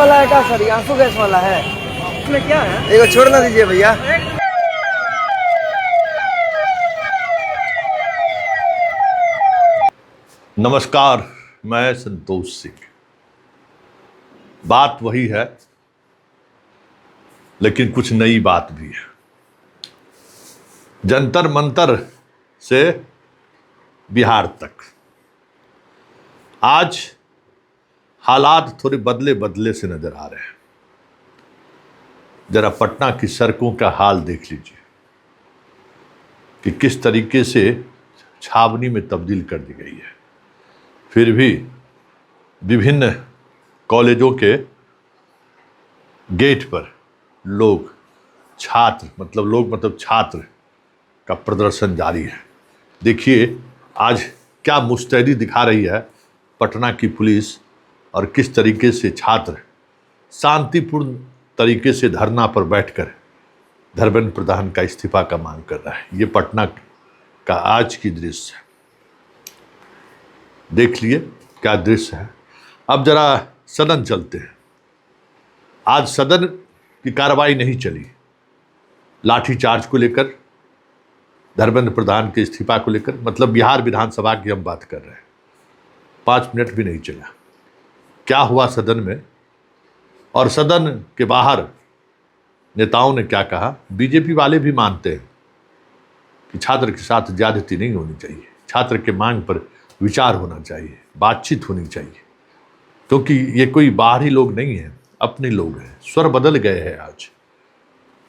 वाला है क्या सर? आंसू गैस वाला है, इसमें क्या है? एक छोड़ ना दीजिए भैया। नमस्कार, मैं संतोष सिंह। बात वही है, लेकिन कुछ नई बात भी है। जंतर मंतर से बिहार तक आज हालात थोड़े बदले बदले से नजर आ रहे हैं। जरा पटना की सड़कों का हाल देख लीजिए कि किस तरीके से छावनी में तब्दील कर दी गई है। फिर भी विभिन्न कॉलेजों के गेट पर लोग छात्र का प्रदर्शन जारी है। देखिए आज क्या मुस्तैदी दिखा रही है पटना की पुलिस और किस तरीके से छात्र शांतिपूर्ण तरीके से धरना पर बैठकर धर्मेंद्र प्रधान का इस्तीफा का मांग कर रहा है। ये पटना का आज की दृश्य है, देख लिए क्या दृश्य है। अब जरा सदन चलते हैं। आज सदन की कार्रवाई नहीं चली, लाठीचार्ज को लेकर, धर्मेंद्र प्रधान के इस्तीफा को लेकर, मतलब बिहार विधानसभा की हम बात कर रहे हैं। 5 मिनट भी नहीं चला। क्या हुआ सदन में और सदन के बाहर नेताओं ने क्या कहा। बीजेपी वाले भी मानते हैं कि छात्र के साथ ज्यादती नहीं होनी चाहिए, छात्र के मांग पर विचार होना चाहिए, बातचीत होनी चाहिए, क्योंकि ये कोई बाहरी लोग नहीं है, अपने लोग हैं। स्वर बदल गए हैं आज।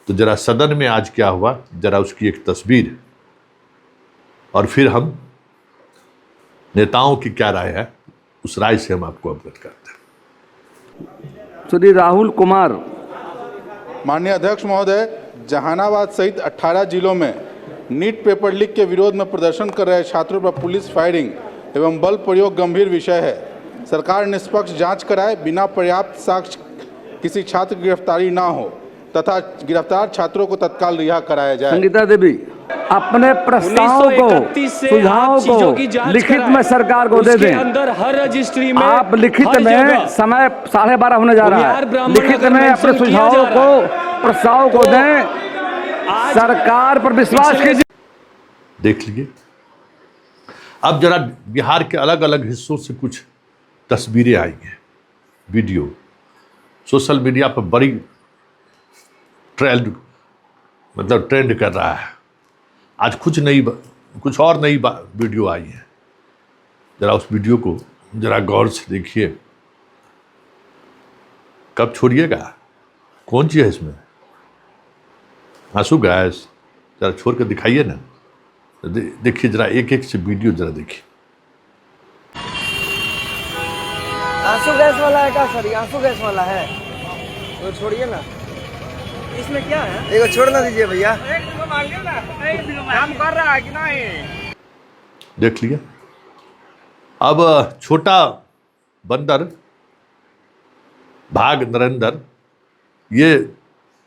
तो जरा सदन में आज क्या हुआ, जरा उसकी एक तस्वीर और फिर हम नेताओं की क्या राय है, उस राय से हम आपको अवगत करते हैं। श्री राहुल कुमार। माननीय अध्यक्ष महोदय, जहानाबाद सहित 18 जिलों में नीट पेपर लीक के विरोध में प्रदर्शन कर रहे छात्रों पर पुलिस फायरिंग एवं बल प्रयोग गंभीर विषय है। सरकार निष्पक्ष जांच कराए, बिना पर्याप्त साक्ष्य किसी छात्र की गिरफ्तारी ना हो तथा गिरफ्तार छात्रों को तत्काल रिहा कराया जाए। संगीता देवी अपने प्रस्ताव को, सुझाव को लिखित में सरकार को दे दें। अंदर हर रजिस्ट्री में आप लिखित में, समय 12:30 होने जा रहा है, लिखित में अपने सुझावों को, प्रस्ताव को दें, सरकार पर विश्वास कीजिए। देख लीजिए। अब जरा बिहार के अलग अलग हिस्सों से कुछ तस्वीरें आई हैं, वीडियो सोशल मीडिया पर बड़ी ट्रेंड कर रहा है। आज कुछ और नई वीडियो आई है। जरा उस वीडियो को जरा गौर से देखिए। कब छोड़िएगा? कौन सी है इसमें? आंसू गैस? जरा छोड़ कर दिखाइए ना। देखिए जरा एक एक से वीडियो जरा देखिए। आंसू गैस वाला है क्या सर? आंसू गैस वाला है, तो छोड़िए ना। इसमें क्या है? एक छोड़ ना दीजिए भैया। काम कर रहा है कि नहीं? देख लिया। अब छोटा बंदर भाग नरेंद्र, ये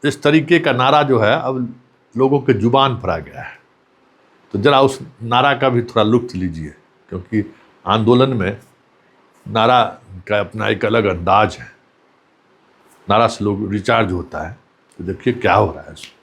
इस तरीके का नारा जो है अब लोगों के जुबान पर आ गया है। तो जरा उस नारा का भी थोड़ा लुत्फ लीजिए, क्योंकि आंदोलन में नारा का अपना एक अलग अंदाज है। नारा से लोग रिचार्ज होता है। तो देखिए क्या हो रहा है इसमें।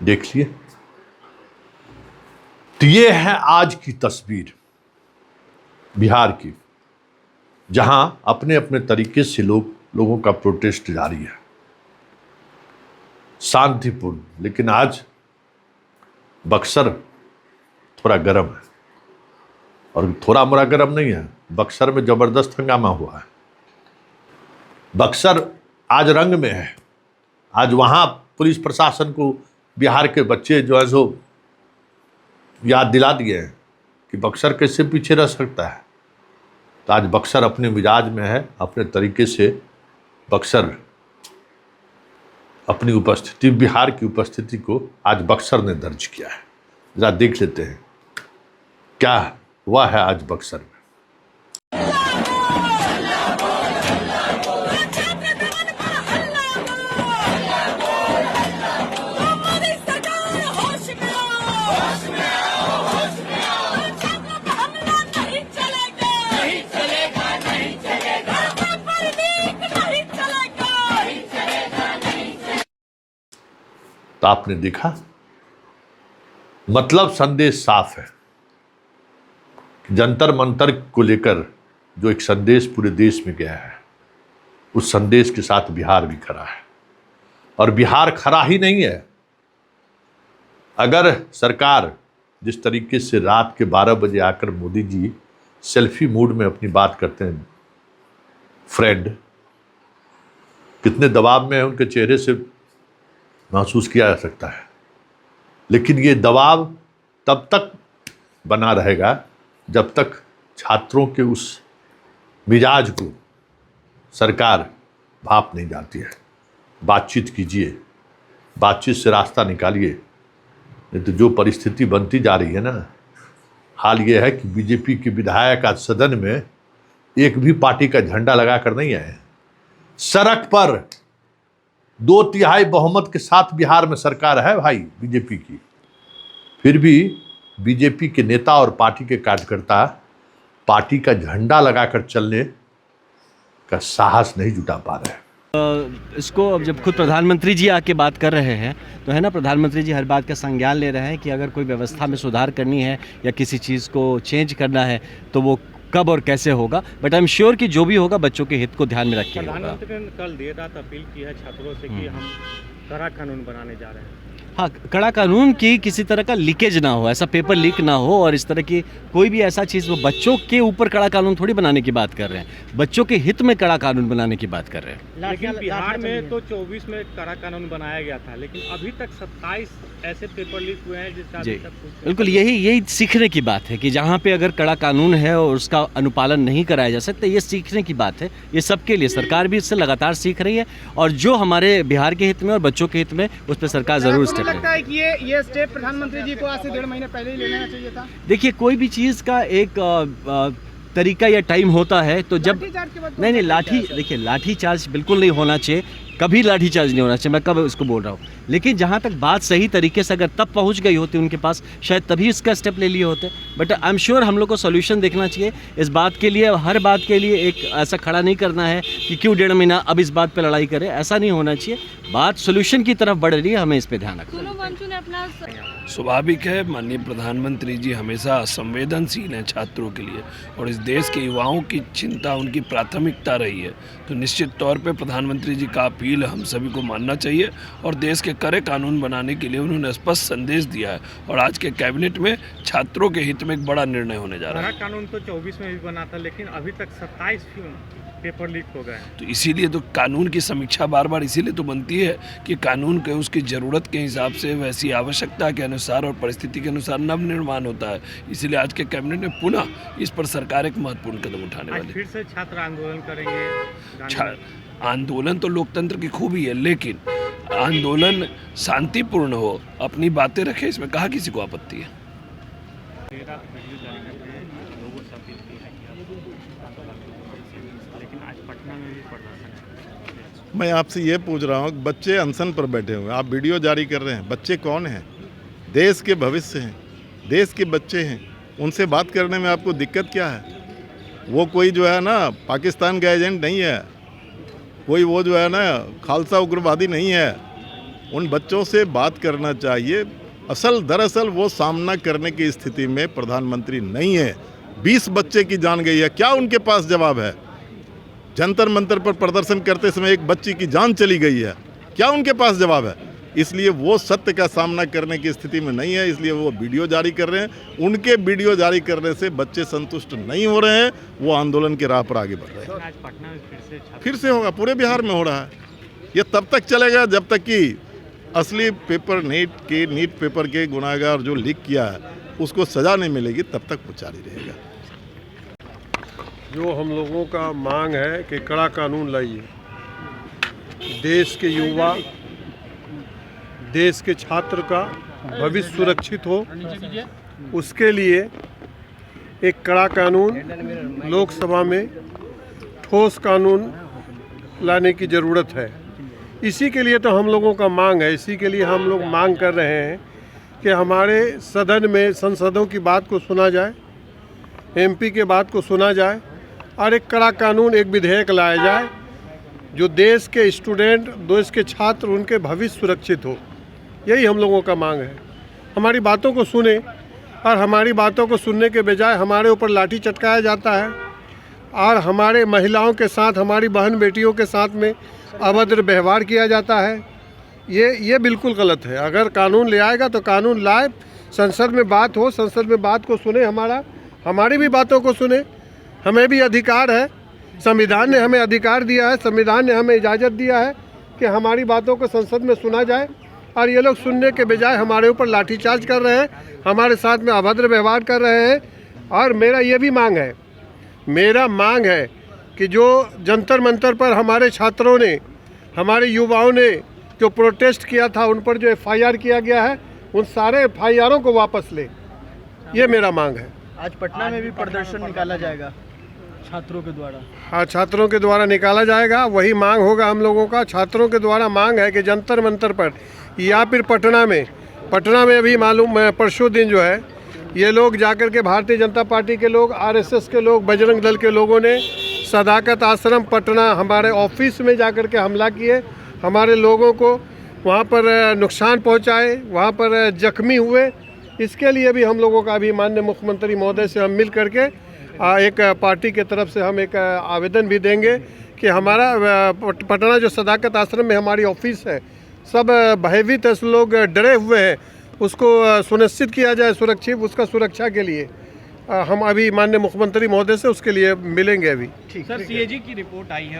देख लिए। तो ये है आज की तस्वीर बिहार की, जहां अपने अपने तरीके से लोगों का प्रोटेस्ट जारी है, शांतिपूर्ण। लेकिन आज बक्सर थोड़ा गर्म है, और थोड़ा मोड़ा गर्म नहीं है, बक्सर में जबरदस्त हंगामा हुआ है। बक्सर आज रंग में है। आज वहां पुलिस प्रशासन को बिहार के बच्चे जो है सो याद दिला दिए हैं कि बक्सर कैसे पीछे रह सकता है। तो आज बक्सर अपने मिजाज में है, अपने तरीके से बक्सर अपनी उपस्थिति, बिहार की उपस्थिति को आज बक्सर ने दर्ज किया है। जरा देख लेते हैं क्या हुआ है आज बक्सर में। तो आपने देखा, मतलब संदेश साफ है। जंतर मंतर को लेकर जो एक संदेश पूरे देश में गया है, उस संदेश के साथ बिहार भी खड़ा है। और बिहार खड़ा ही नहीं है। अगर सरकार जिस तरीके से रात के 12 बजे आकर मोदी जी सेल्फी मूड में अपनी बात करते हैं, फ्रेंड, कितने दबाव में है उनके चेहरे से महसूस किया जा सकता है। लेकिन ये दबाव तब तक बना रहेगा जब तक छात्रों के उस मिजाज को सरकार भाप नहीं जाती है। बातचीत कीजिए, बातचीत से रास्ता निकालिए। नहीं तो जो परिस्थिति बनती जा रही है ना, हाल ये है कि बीजेपी के विधायक आज सदन में एक भी पार्टी का झंडा लगाकर नहीं आए। सड़क पर 2/3 बहुमत के साथ बिहार में सरकार है भाई बीजेपी की, फिर भी बीजेपी के नेता और पार्टी के कार्यकर्ता पार्टी का झंडा लगाकर चलने का साहस नहीं जुटा पा रहे हैं। इसको अब जब खुद प्रधानमंत्री जी आके बात कर रहे हैं तो है ना, प्रधानमंत्री जी हर बात का संज्ञान ले रहे हैं कि अगर कोई व्यवस्था में सुधार करनी है या किसी चीज़ को चेंज करना है तो वो कब और कैसे होगा। बट आई एम श्योर कि जो भी होगा बच्चों के हित को ध्यान में रख के होगा। प्रधानमंत्री ने कल देर रात अपील की है छात्रों से कि हम कड़ा कानून बनाने जा रहे हैं। हाँ, कड़ा कानून की किसी तरह का लीकेज ना हो, ऐसा पेपर लीक ना हो और इस तरह की कोई भी ऐसा चीज़। वो बच्चों के ऊपर कड़ा कानून थोड़ी बनाने की बात कर रहे हैं, बच्चों के हित में कड़ा कानून बनाने की बात कर रहे हैं। लेकिन बिहार में तो 24 में कड़ा कानून बनाया गया था, लेकिन अभी तक 27 ऐसे पेपर लीक हुए हैं जिसका जी बिल्कुल यही सीखने की बात है कि जहाँ पे अगर कड़ा कानून है और उसका अनुपालन नहीं कराया जा सकता, ये सीखने की बात है। ये सबके लिए, सरकार भी इससे लगातार सीख रही है और जो हमारे बिहार के हित में और बच्चों के हित में उस पर सरकार ज़रूर स्टेप लगता है कि ये स्टेप प्रधानमंत्री जी को आज से 1.5 महीने पहले ही ले लेना चाहिए था। देखिए, कोई भी चीज़ का एक तरीका या टाइम होता है। तो जब नहीं लाठी, देखिए लाठी चार्ज बिल्कुल नहीं होना चाहिए, कभी लाठी चार्ज नहीं होना चाहिए, मैं कब इसको बोल रहा हूँ। लेकिन जहाँ तक बात सही तरीके से अगर तब पहुँच गई होती उनके पास, शायद तभी इसका स्टेप ले लिए होते। बट आई एम श्योर हम लोग को सोल्यूशन देखना चाहिए इस बात के लिए। हर बात के लिए एक ऐसा खड़ा नहीं करना है कि क्यों 1.5 महीना अब इस बात पर लड़ाई करें, ऐसा नहीं होना चाहिए। बात सोल्यूशन की तरफ बढ़ रही है, हमें इस पर ध्यान रखना। स्वाभाविक है, माननीय प्रधानमंत्री जी हमेशा संवेदनशील हैं छात्रों के लिए और इस देश के युवाओं की चिंता उनकी प्राथमिकता रही है। तो निश्चित तौर पे प्रधानमंत्री जी का अपील हम सभी को मानना चाहिए और देश के कड़े कानून बनाने के लिए उन्होंने स्पष्ट संदेश दिया है। और आज के कैबिनेट में छात्रों के हित में एक बड़ा निर्णय होने जा रहा है। कानून तो 24 में भी बना था, लेकिन अभी तक 27 पेपर लीक हो गए। तो इसीलिए तो कानून की समीक्षा बार बार इसीलिए तो बनती है कि कानून के उसकी ज़रूरत के हिसाब से, वैसी आवश्यकता के अनुसार और परिस्थिति के अनुसार नव निर्माण होता है। इसीलिए आज के कैबिनेट में पुनः इस पर सरकार एक महत्वपूर्ण कदम उठाने वाली है। फिर से छात्र आंदोलन करेंगे। आंदोलन तो लोकतंत्र की खूबी है, लेकिन आंदोलन शांतिपूर्ण हो, अपनी बातें रखे, इसमें कहाँ किसी को आपत्ति है। मैं आपसे ये पूछ रहा हूँ, बच्चे अनशन पर बैठे हुए हैं, आप वीडियो जारी कर रहे हैं। बच्चे कौन हैं? देश के भविष्य हैं, देश के बच्चे हैं। उनसे बात करने में आपको दिक्कत क्या है? वो कोई जो है ना पाकिस्तान का एजेंट नहीं है, कोई वो जो है ना खालसा उग्रवादी नहीं है। उन बच्चों से बात करना चाहिए। दरअसल वो सामना करने की स्थिति में प्रधानमंत्री नहीं है। 20 बच्चे की जान गई है, क्या उनके पास जवाब है? जंतर मंतर पर प्रदर्शन करते समय एक बच्ची की जान चली गई है, क्या उनके पास जवाब है? इसलिए वो सत्य का सामना करने की स्थिति में नहीं है, इसलिए वो वीडियो जारी कर रहे हैं। उनके वीडियो जारी करने से बच्चे संतुष्ट नहीं हो रहे हैं, वो आंदोलन की राह पर आगे बढ़ रहे हैं। आज पटना में फिर से होगा, पूरे बिहार में हो रहा है। ये तब तक चलेगा जब तक कि असली पेपर नीट पेपर के गुनाहगार जो लीक किया है उसको सज़ा नहीं मिलेगी तब तक वो जारी रहेगा। जो हम लोगों का मांग है कि कड़ा कानून लाइए, देश के युवा, देश के छात्र का भविष्य सुरक्षित हो, उसके लिए एक कड़ा कानून, लोकसभा में ठोस कानून लाने की ज़रूरत है। इसी के लिए तो हम लोगों का मांग है, इसी के लिए हम लोग मांग कर रहे हैं कि हमारे सदन में सांसदों की बात को सुना जाए, एमपी के बात को सुना जाए और एक कड़ा कानून, एक विधेयक लाया जाए जो देश के स्टूडेंट, देश के छात्र, उनके भविष्य सुरक्षित हो। यही हम लोगों का मांग है। हमारी बातों को सुने और हमारी बातों को सुनने के बजाय हमारे ऊपर लाठी चटकाया जाता है और हमारे महिलाओं के साथ, हमारी बहन बेटियों के साथ में अभद्र व्यवहार किया जाता है। ये बिल्कुल गलत है। अगर कानून ले आएगा तो कानून लाए, संसद में बात हो, संसद में बात को सुने, हमारी भी बातों को सुने। हमें भी अधिकार है, संविधान ने हमें अधिकार दिया है, संविधान ने हमें इजाज़त दिया है कि हमारी बातों को संसद में सुना जाए। और ये लोग सुनने के बजाय हमारे ऊपर लाठीचार्ज कर रहे हैं, हमारे साथ में अभद्र व्यवहार कर रहे हैं। और मेरा ये भी मांग है कि जो जंतर मंतर पर हमारे छात्रों ने, हमारे युवाओं ने जो प्रोटेस्ट किया था, उन पर जो FIR किया गया है, उन सारे FIRों को वापस ले, ये मेरा मांग है। आज पटना में भी प्रदर्शन निकाला जाएगा छात्रों के द्वारा। हाँ, छात्रों के द्वारा निकाला जाएगा, वही मांग होगा हम लोगों का। छात्रों के द्वारा मांग है कि जंतर मंतर पर या फिर पटना में अभी मालूम परसों दिन जो है, ये लोग जाकर के भारतीय जनता पार्टी के लोग, RSS के लोग, बजरंग दल के लोगों ने सदाकत आश्रम पटना हमारे ऑफिस में जाकर के हमला किए, हमारे लोगों को वहाँ पर नुकसान पहुँचाए, वहाँ पर जख्मी हुए। इसके लिए भी हम लोगों का अभी माननीय मुख्यमंत्री महोदय से हम मिल करके एक पार्टी के तरफ से हम एक आवेदन भी देंगे कि हमारा पटना जो सदाकत आश्रम में हमारी ऑफिस है, सब भयभीत है, लोग डरे हुए हैं, उसको सुनिश्चित किया जाए सुरक्षित, उसका सुरक्षा के लिए हम अभी माननीय मुख्यमंत्री महोदय से उसके लिए मिलेंगे अभी। सर, CAG की रिपोर्ट आई है।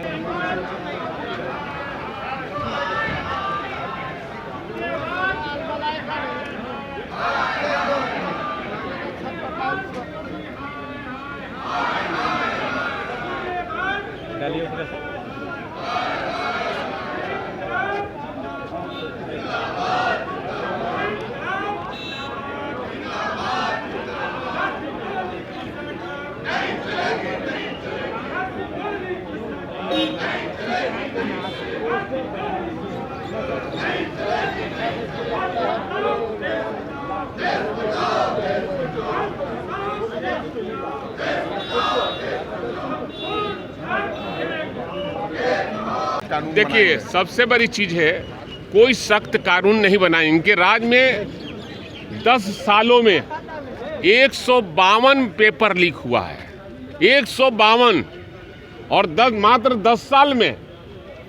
देखिए, सबसे बड़ी चीज़ है, कोई सख्त कानून नहीं बना। इनके राज में 10 सालों में 152 पेपर लीक हुआ है, 152। और मात्र 10 साल में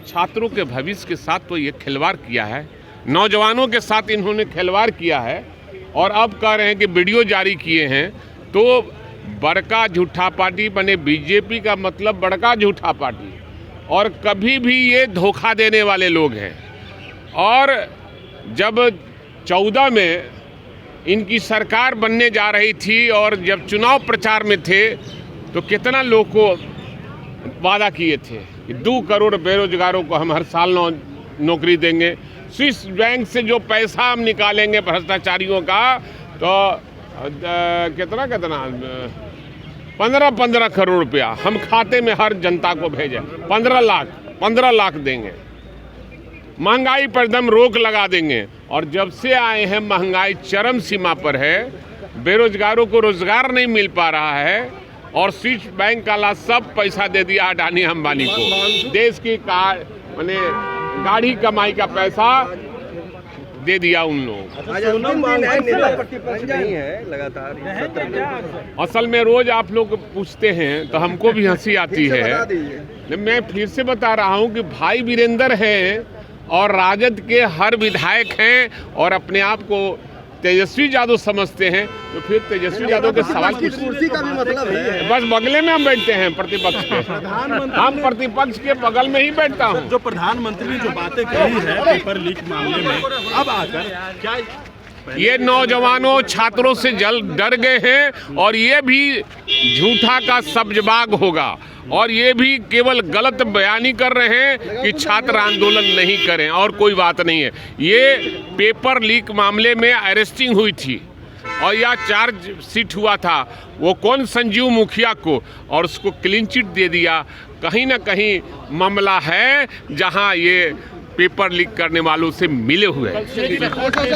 छात्रों के भविष्य के साथ तो ये खिलवाड़ किया है, नौजवानों के साथ इन्होंने खिलवाड़ किया है। और अब कह रहे हैं कि वीडियो जारी किए हैं, तो बड़का झूठा पार्टी बने। बीजेपी का मतलब बड़का झूठा पार्टी, और कभी भी ये धोखा देने वाले लोग हैं। और जब 14 में इनकी सरकार बनने जा रही थी और जब चुनाव प्रचार में थे, तो कितना लोग को वादा किए थे कि 2 करोड़ बेरोजगारों को हम हर साल नौकरी देंगे, स्विस बैंक से जो पैसा हम निकालेंगे भ्रष्टाचारियों का, तो कितना 15 करोड़ रुपया हम खाते में हर जनता को भेजें, 15 लाख देंगे, महंगाई पर एकदम रोक लगा देंगे। और जब से आए हैं महंगाई चरम सीमा पर है, बेरोजगारों को रोजगार नहीं मिल पा रहा है, और स्विस बैंक का सब पैसा दे दिया अडानी अंबानी को। देश की माने गाड़ी कमाई का पैसा दे दिया उन लोगों। असल में रोज आप लोग पूछते हैं तो हमको भी हंसी आती है। मैं फिर से बता रहा हूं कि भाई वीरेंद्र हैं और राजद के हर विधायक हैं और अपने आप को तेजस्वी यादव समझते हैं, तो फिर तेजस्वी यादव के सवाल कुर्सी का भी मतलब है। बस बगले में हम बैठते हैं प्रतिपक्ष के, हम प्रतिपक्ष के बगल में ही बैठता हूँ। जो प्रधानमंत्री ने जो बातें कही है पेपर लीक मामले में, अब आकर क्या ये नौजवानों छात्रों से डर गए हैं और ये भी झूठा का सब्जबाग होगा और ये भी केवल गलत बयानी कर रहे हैं कि छात्र आंदोलन नहीं करें और कोई बात नहीं है। ये पेपर लीक मामले में अरेस्टिंग हुई थी और यह चार्ज शीट हुआ था, वो कौन संजीव मुखिया को, और उसको क्लीन चिट दे दिया। कहीं ना कहीं मामला है जहां ये पेपर लीक करने वालों से मिले हुए हैं।